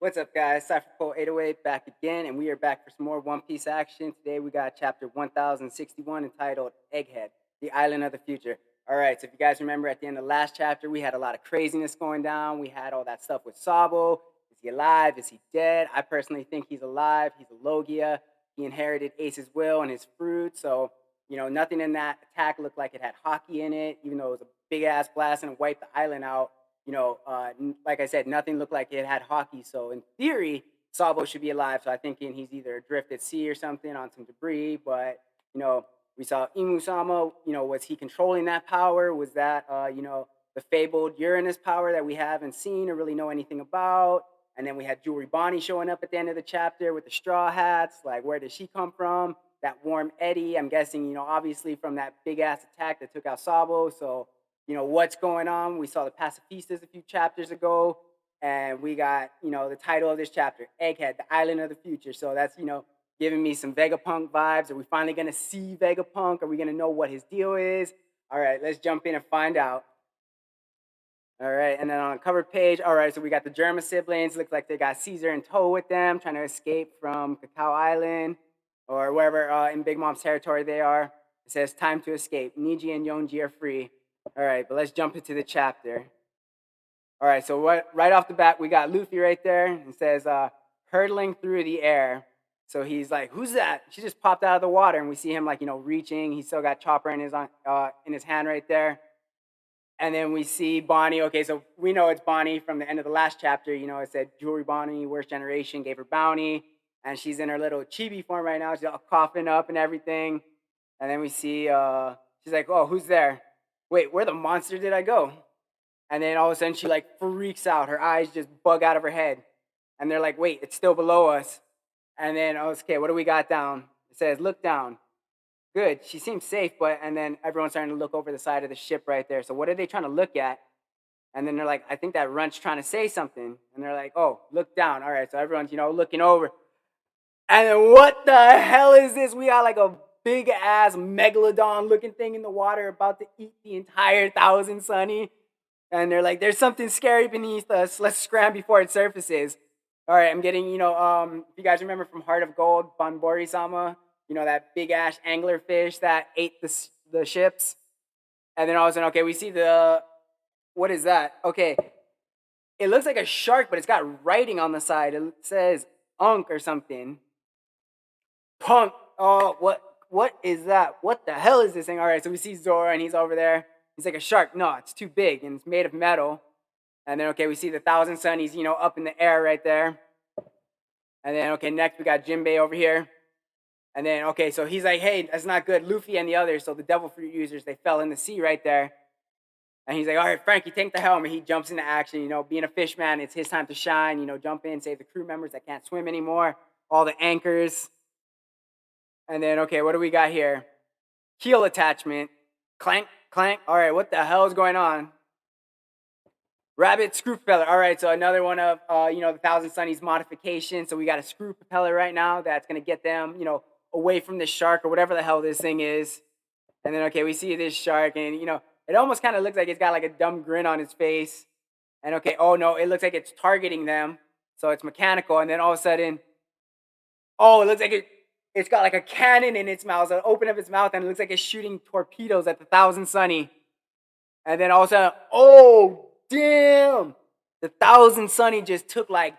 What's up, guys? Cipher Pol 808 back again, and we are back for some more One Piece action. Today we got chapter 1061 entitled Egghead, the Island of the Future. All right, so if you guys remember at the end of the last chapter, we had a lot of craziness going down. We had all that stuff with Sabo. Is he alive? Is he dead? I personally think he's alive. He's a Logia. He inherited Ace's will and his fruit, so, nothing in that attack looked like it had hockey in it, even though it was a big ass blast and it wiped the island out. Like I said, nothing looked like it had hockey. So in theory, Sabo should be alive. So I'm thinking he's either adrift at sea or something on some debris. But we saw Imu-sama. Was he controlling that power? Was that the fabled Uranus power that we haven't seen or really know anything about? And then we had Jewelry Bonney showing up at the end of the chapter with the Strawhats. Like, where did she come from? That warm Eddie. I'm guessing, obviously from that big ass attack that took out Sabo. So what's going on. We saw the pacifistas a few chapters ago, and we got, the title of this chapter, Egghead, the Island of the Future. So that's, giving me some Vegapunk vibes. Are we finally going to see Vegapunk? Are we going to know what his deal is? All right, let's jump in and find out. All right, and then on the cover page, all right, so we got the German siblings. Looks like they got Caesar in tow with them, trying to escape from Cacao Island or wherever in Big Mom's territory they are. It says, time to escape. Niji and Yonji are free. All right, but let's jump into the chapter. All right, so right off the bat, we got Luffy right there. It says, hurtling through the air. So he's like, who's that? She just popped out of the water, and we see him, reaching. He's still got Chopper in his hand right there. And then we see Bonney. Okay, so we know it's Bonney from the end of the last chapter. It said Jewelry Bonney, worst generation, gave her bounty. And she's in her little chibi form right now. She's all coughing up and everything. And then we see, she's like, oh, who's there? Wait, where the monster did I go? And then all of a sudden she freaks out. Her eyes just bug out of her head. And they're like, wait, it's still below us. And then, okay, what do we got down? It says, look down. Good. She seems safe, and then everyone's starting to look over the side of the ship right there. So what are they trying to look at? And then they're like, I think that runt's trying to say something. And they're like, oh, look down. All right, so everyone's, looking over. And then what the hell is this? We got a big ass megalodon looking thing in the water about to eat the entire Thousand Sunny. And they're like, there's something scary beneath us. Let's scram before it surfaces. All right, I'm getting, if you guys remember from Heart of Gold, Banbori-sama, that big ass anglerfish that ate the ships. And then all of a sudden, okay, we see what is that? Okay, it looks like a shark, but it's got writing on the side. It says Unk or something. Punk. Oh, what is that? What the hell is this thing? All right, so we see Zora, and he's over there. He's like a shark. No, it's too big, and it's made of metal. And then, okay, we see the Thousand Sunnies, up in the air right there. And then, okay, next we got Jinbei over here. And then, okay, so he's like, hey, that's not good. Luffy and the others, so the Devil Fruit users, they fell in the sea right there. And he's like, all right, Frankie, take the helm. And he jumps into action. Being a fish man, it's his time to shine. Jump in, save the crew members that can't swim anymore. All the anchors. And then, okay, what do we got here? Keel attachment. Clank, clank. All right, what the hell is going on? Rabbit screw propeller. All right, so another one of, the Thousand Sunnies modification. So we got a screw propeller right now that's going to get them, away from this shark or whatever the hell this thing is. And then, okay, we see this shark, and, it almost kind of looks like it's got a dumb grin on its face. And, okay, oh, no, it looks like it's targeting them. So it's mechanical. And then all of a sudden, oh, it looks like it's got a cannon in its mouth. So it opened up its mouth, and it looks like it's shooting torpedoes at the Thousand Sunny. And then all of a sudden, oh, damn! The Thousand Sunny just took a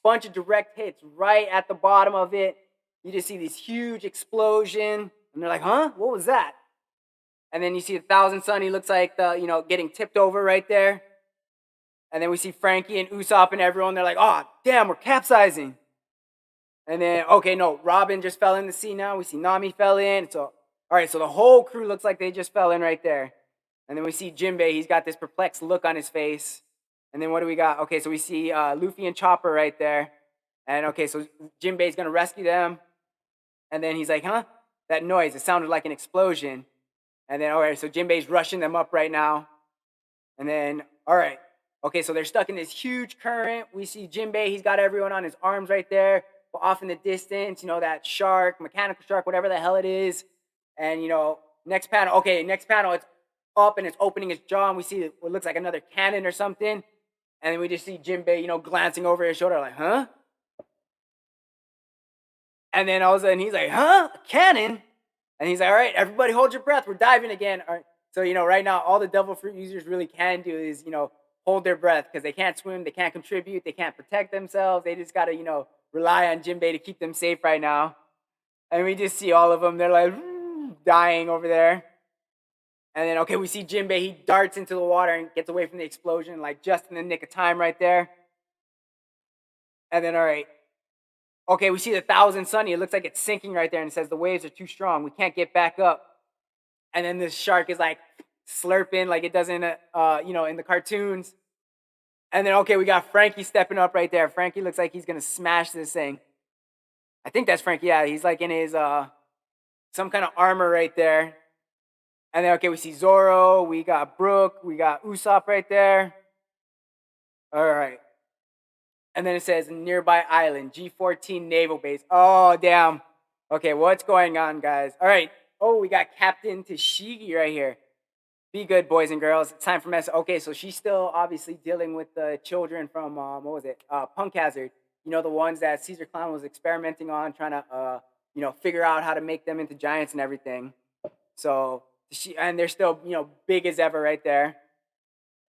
bunch of direct hits right at the bottom of it. You just see this huge explosion, and they're like, huh? What was that? And then you see the Thousand Sunny looks like getting tipped over right there. And then we see Frankie and Usopp and everyone. They're like, oh, damn, we're capsizing. And then, okay, no, Robin just fell in the sea now. We see Nami fell in. So, all right, so the whole crew looks like they just fell in right there. And then we see Jinbei. He's got this perplexed look on his face. And then what do we got? Okay, so we see Luffy and Chopper right there. And okay, so Jinbei's going to rescue them. And then he's like, huh? That noise, it sounded like an explosion. And then, all right, so Jinbei's rushing them up right now. And then, all right. Okay, so they're stuck in this huge current. We see Jinbei. He's got everyone on his arms right there. But off in the distance, that shark, mechanical shark, whatever the hell it is. And, next panel. Okay, next panel, it's up and it's opening its jaw. And we see what looks like another cannon or something. And then we just see Jinbei, glancing over his shoulder, like, huh? And then all of a sudden he's like, huh? A cannon? And he's like, all right, everybody hold your breath. We're diving again. All right. So, right now, all the devil fruit users really can do is, hold their breath because they can't swim, they can't contribute, they can't protect themselves. They just got to, rely on Jinbei to keep them safe right now. And we just see all of them. They're like dying over there. And then, okay, we see Jinbei. He darts into the water and gets away from the explosion, like just in the nick of time right there. And then, all right. Okay, we see the Thousand Sunny. It looks like it's sinking right there and it says the waves are too strong. We can't get back up. And then this shark is like slurping like it does in, in the cartoons. And then, okay, we got Frankie stepping up right there. Frankie looks like he's going to smash this thing. I think that's Frankie. Yeah, he's like in his some kind of armor right there. And then, okay, we see Zoro. We got Brook. We got Usopp right there. All right. And then it says nearby island, G14 naval base. Oh, damn. Okay, what's going on, guys? All right. Oh, we got Captain Tashigi right here. Be good, boys and girls. It's time for mess. Okay, so she's still obviously dealing with the children from, what was it? Punk Hazard. The ones that Caesar Clown was experimenting on, trying to, figure out how to make them into giants and everything. So, and they're still, big as ever right there.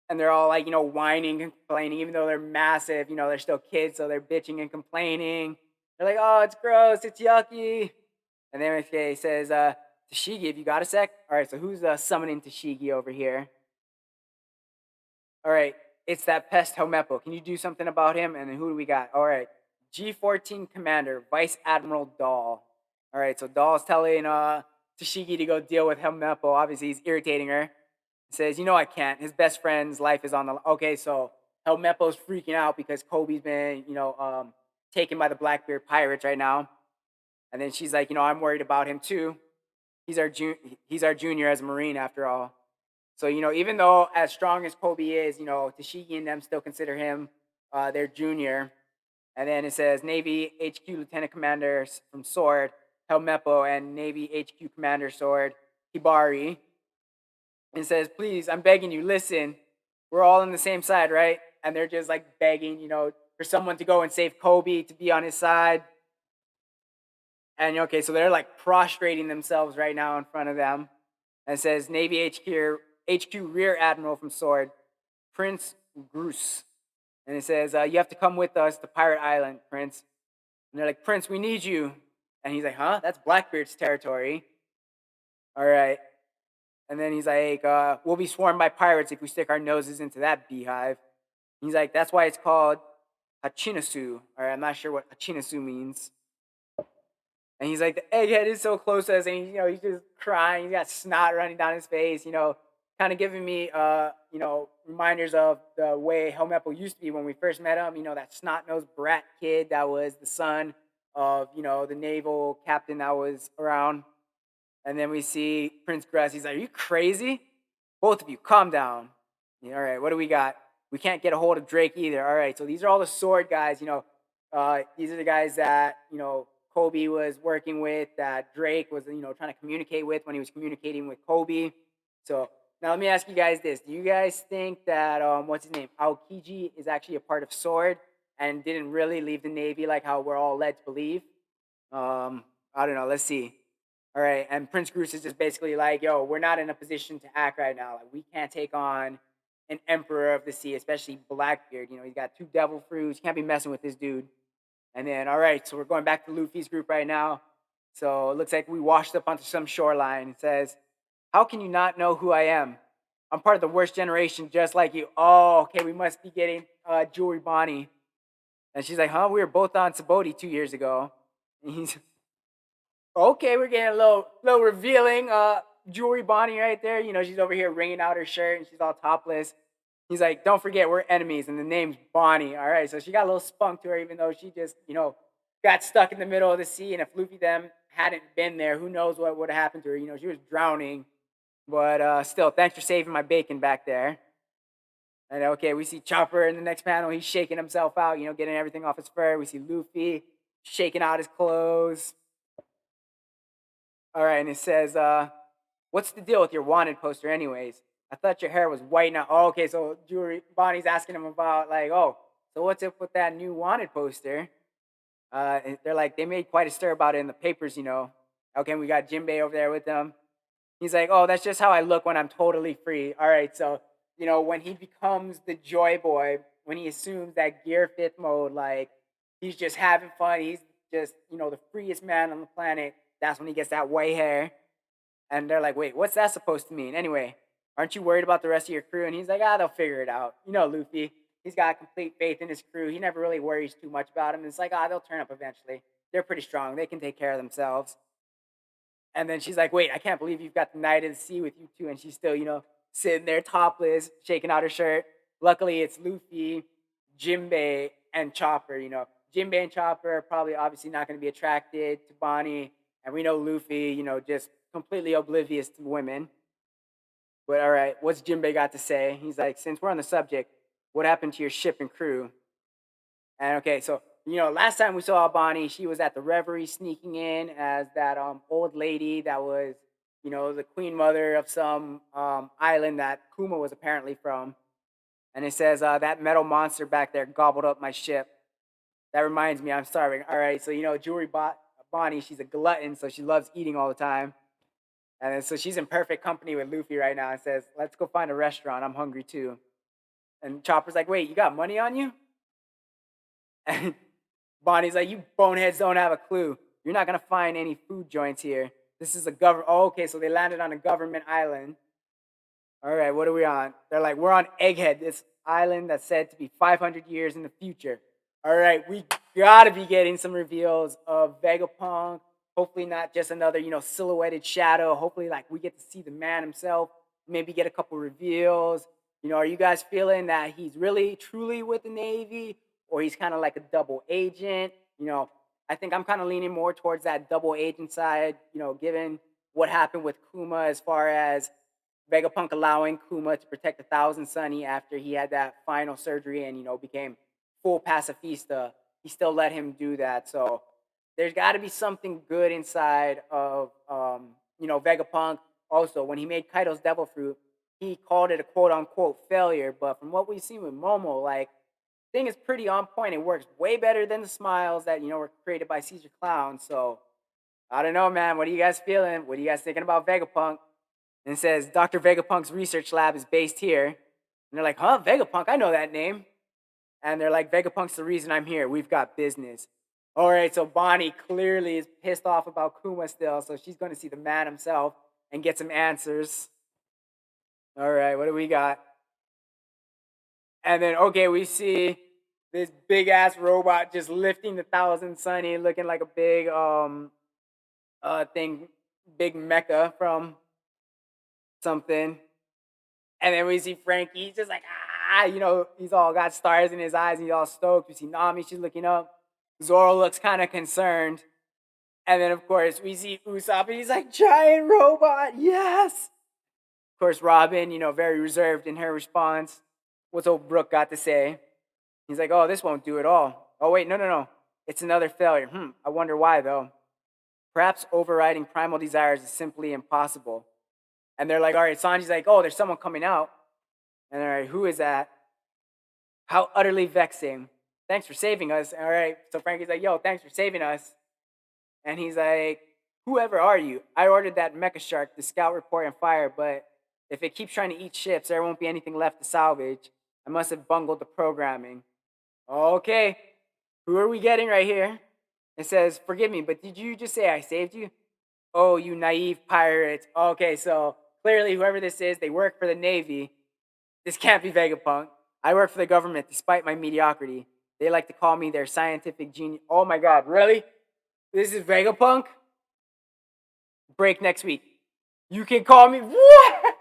And they're all like, whining and complaining, even though they're massive, they're still kids, so they're bitching and complaining. They're like, oh, it's gross, it's yucky. And then it says, Tashigi, have you got a sec? All right, so who's summoning Tashigi over here? All right, it's that pest Helmeppo. Can you do something about him? And then who do we got? All right, G14 Commander, Vice Admiral Dahl. All right, so Dahl's telling Tashigi to go deal with Helmeppo. Obviously, he's irritating her. Says, I can't. His best friend's life is on the. Okay, so Helmeppo's freaking out because Kobe's been, taken by the Blackbeard pirates right now. And then she's like, I'm worried about him too. He's our junior as a Marine after all. So, even though as strong as Kobe is, Tashigi and them still consider him their junior. And then it says Navy HQ Lieutenant Commander from Sword, Helmeppo, and Navy HQ Commander Sword, Hibari. And says, please, I'm begging you, listen, we're all on the same side, right? And they're just like begging, for someone to go and save Kobe, to be on his side. And okay, so they're like prostrating themselves right now in front of them. And it says Navy HQ Rear Admiral from Sword, Prince Groose. And it says, you have to come with us to Pirate Island, Prince. And they're like, Prince, we need you. And he's like, huh? That's Blackbeard's territory. All right. And then he's like, we'll be swarmed by pirates if we stick our noses into that beehive. And he's like, that's why it's called Hachinasu. All right, I'm not sure what Hachinasu means. And he's like, the egghead is so close to us. And, he's just crying. He's got snot running down his face, kind of giving me, reminders of the way Helmeppo used to be when we first met him. That snot-nosed brat kid that was the son of, the naval captain that was around. And then we see Prince Grass. He's like, are you crazy? Both of you, calm down. Yeah, all right, what do we got? We can't get a hold of Drake either. All right, so these are all the sword guys. These are the guys that, Kobe was working with, that Drake was, trying to communicate with when he was communicating with Kobe. So now let me ask you guys this. Do you guys think that, what's his name, Aokiji is actually a part of Sword and didn't really leave the Navy like how we're all led to believe? I don't know. Let's see. All right, and Prince Groose is just basically like, yo, we're not in a position to act right now. Like, we can't take on an emperor of the sea, especially Blackbeard. He's got 2 devil fruits. You can't be messing with this dude. And then, all right, so we're going back to Luffy's group right now. So it looks like we washed up onto some shoreline. It says, how can you not know who I am? I'm part of the worst generation, just like you. Oh, okay, we must be getting Jewelry Bonney. And she's like, huh? We were both on Saboti 2 years ago. And he's... Okay, we're getting a little revealing. Jewelry Bonney right there. She's over here wringing out her shirt and she's all topless. He's like, don't forget, we're enemies, and the name's Bonney. All right, so she got a little spunk to her, even though she just, got stuck in the middle of the sea. And if Luffy them hadn't been there, who knows what would have happened to her? She was drowning. But still, thanks for saving my bacon back there. And okay, we see Chopper in the next panel. He's shaking himself out, getting everything off his fur. We see Luffy shaking out his clothes. All right, and it says, What's the deal with your wanted poster, anyways? I thought your hair was white now. Oh, okay, so Bonnie's asking him about, like, oh, so what's up with that new wanted poster? And they're like, they made quite a stir about it in the papers, you know. Okay, we got Jinbei over there with them. He's like, oh, that's just how I look when I'm totally free. All right, so, you know, when he becomes the Joy Boy, when he assumes that Gear Fifth mode, like, he's just having fun. He's just, you know, the freest man on the planet. That's when he gets that white hair. And they're like, wait, what's that supposed to mean? Anyway, aren't you worried about the rest of your crew? And he's like, they'll figure it out. You know, Luffy, he's got complete faith in his crew. He never really worries too much about them. It's like, they'll turn up eventually. They're pretty strong. They can take care of themselves. And then she's like, wait, I can't believe you've got the Knight of the Sea with you too. And she's still, you know, sitting there topless, shaking out her shirt. Luckily, it's Luffy, Jinbei, and Chopper. You know, Jinbei and Chopper are probably obviously not going to be attracted to Bonney. And we know Luffy, you know, just completely oblivious to women. But all right, what's Jinbei got to say? He's like, since we're on the subject, what happened to your ship and crew? And okay, so you know, last time we saw Bonnie, she was at the Reverie sneaking in as that old lady that was, you know, the queen mother of some island that Kuma was apparently from. And it says that metal monster back there gobbled up my ship. That reminds me, I'm starving. All right, so you know, Bonnie, she's a glutton, so she loves eating all the time. And then, so she's in perfect company with Luffy right now and says, let's go find a restaurant. I'm hungry too. And Chopper's like, wait, you got money on you? And Bonnie's like, you boneheads don't have a clue. You're not going to find any food joints here. This is a government. Oh, okay, so they landed on a government island. All right, what are we on? They're like, we're on Egghead, this island that's said to be 500 years in the future. All right, we got to be getting some reveals of Vegapunk. Hopefully not just another, you know, silhouetted shadow. Hopefully, like, we get to see the man himself. Maybe get a couple reveals. You know, are you guys feeling that he's really, truly with the Navy? Or he's kind of like a double agent? You know, I think I'm kind of leaning more towards that double agent side, you know, given what happened with Kuma as far as Vegapunk allowing Kuma to protect the Thousand Sunny after he had that final surgery and, you know, became full pacifista. He still let him do that. So there's got to be something good inside of, you know, Vegapunk. Also, when he made Kaido's Devil Fruit, he called it a quote unquote failure. But from what we've seen with Momo, like, thing is pretty on point. It works way better than the smiles that, you know, were created by Caesar Clown. So I don't know, man. What are you guys feeling? What are you guys thinking about Vegapunk? And it says Dr. Vegapunk's research lab is based here. And they're like, huh, Vegapunk? I know that name. And they're like, Vegapunk's the reason I'm here. We've got business. All right, so Bonney clearly is pissed off about Kuma still, so she's going to see the man himself and get some answers. All right, what do we got? And then, okay, we see this big ass robot just lifting the Thousand Sunny, looking like a big thing, big mecha from something. And then we see Frankie, he's just like, you know, he's all got stars in his eyes and he's all stoked. We see Nami, she's looking up. Zoro looks kind of concerned. And then, of course, we see Usopp and he's like, giant robot, yes. Of course, Robin, you know, very reserved in her response. What's old Brooke got to say? He's like, oh, this won't do it all. Oh, wait, no. It's another failure. I wonder why, though. Perhaps overriding primal desires is simply impossible. And they're like, all right, Sanji's like, oh, there's someone coming out. And they're like, who is that? How utterly vexing. Thanks for saving us. All right. So Frankie's like, yo, thanks for saving us. And he's like, whoever are you? I ordered that mecha shark to scout, report, and fire, but if it keeps trying to eat ships, there won't be anything left to salvage. I must have bungled the programming. Okay. Who are we getting right here? It says, forgive me, but did you just say I saved you? Oh, you naive pirates. Okay, so clearly whoever this is, they work for the Navy. This can't be Vegapunk. I work for the government despite my mediocrity. They like to call me their scientific genius. Oh my god, really? This is Vegapunk? Break next week. You can call me. What?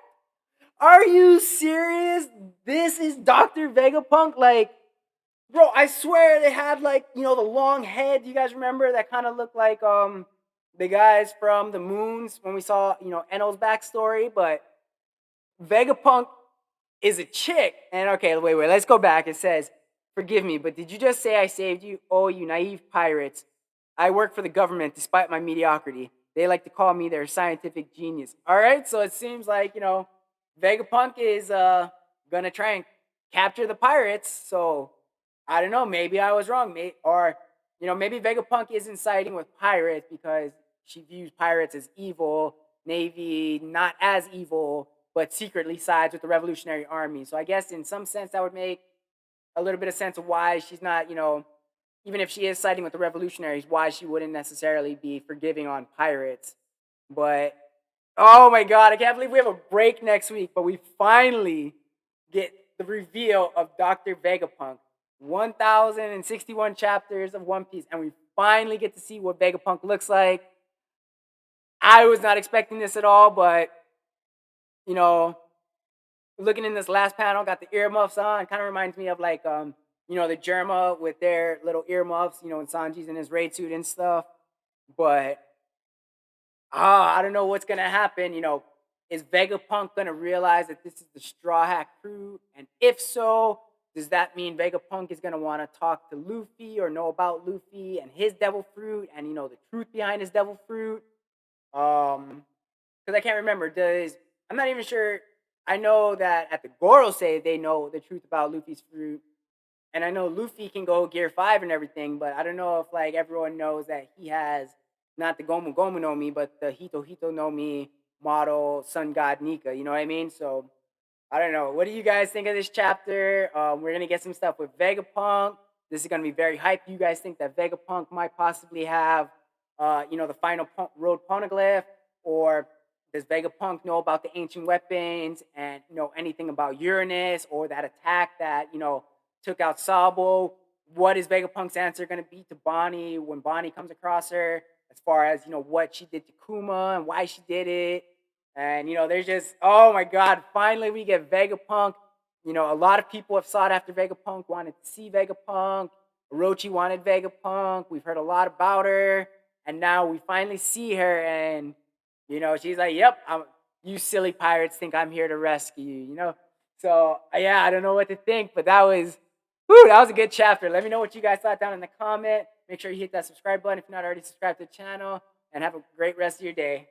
Are you serious? This is Dr. Vegapunk? Like, bro, I swear they had, like, you know, the long head. You guys remember that kind of looked like the guys from the Moons when we saw, you know, Enno's backstory, but Vegapunk is a chick. And okay, wait, let's go back. It says, forgive me, but did you just say I saved you? Oh, you naive pirates. I work for the government despite my mediocrity. they like to call me their scientific genius. All right, so it seems like, Vegapunk is gonna try and capture the pirates. So I don't know, maybe I was wrong, mate. Or, maybe Vegapunk isn't siding with pirates because she views pirates as evil, Navy not as evil, but secretly sides with the Revolutionary Army. So I guess in some sense that would make a little bit of sense of why she's not, even if she is siding with the revolutionaries, why she wouldn't necessarily be forgiving on pirates. But oh my god, I can't believe we have a break next week, but we finally get the reveal of Dr. Vegapunk. 1061 chapters of One Piece, and we finally get to see what Vegapunk looks like. I was not expecting this at all, but you know, looking in this last panel, got the earmuffs on. Kind of reminds me of like the Germa with their little earmuffs, and Sanji's in his raid suit and stuff. But I don't know what's gonna happen. Is Vegapunk gonna realize that this is the Straw Hat crew? And if so, does that mean Vegapunk is gonna want to talk to Luffy or know about Luffy and his devil fruit and the truth behind his devil fruit? Because I can't remember. I'm not even sure. I know that at the Goro say they know the truth about Luffy's fruit, and I know Luffy can go Gear 5 and everything, but I don't know if like everyone knows that he has not the Gomu Gomu no Mi, but the Hito Hito no Mi model Sun God Nika. You know what I mean? So I don't know. What do you guys think of this chapter? We're gonna get some stuff with Vegapunk. This is gonna be very hype. You guys think that Vegapunk might possibly have, the final road poneglyph, or does Vegapunk know about the ancient weapons and know anything about Uranus or that attack that took out Sabo? What is Vegapunk's answer gonna be to Bonney when Bonney comes across her? As far as what she did to Kuma and why she did it. And there's just oh my god, finally we get Vegapunk. A lot of people have sought after Vegapunk, wanted to see Vegapunk. Orochi wanted Vegapunk. We've heard a lot about her, and now we finally see her, and she's like, "Yep, you silly pirates think I'm here to rescue you." So yeah, I don't know what to think, but that was a good chapter. Let me know what you guys thought down in the comment. Make sure you hit that subscribe button if you're not already subscribed to the channel, and have a great rest of your day.